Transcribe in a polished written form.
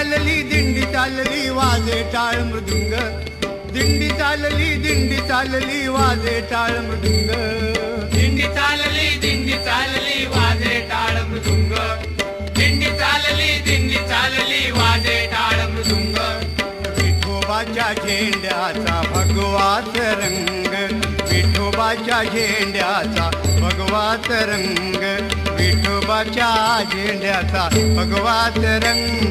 चालली वाजे टाळ मृदुंग, दिंडी चालली वाजे टाळ मृदुंग, दिंडी चालली वाजे टाळ मृदुंग, दिंडी चालली वाजे टाळ मृदुंग. विठोबाच्या झेंड्याचा भगवाच रंग, विठोबाच्या झेंड्याचा भगवाच रंग, विठोबाच्या झेंड्याचा भगवाच रंग.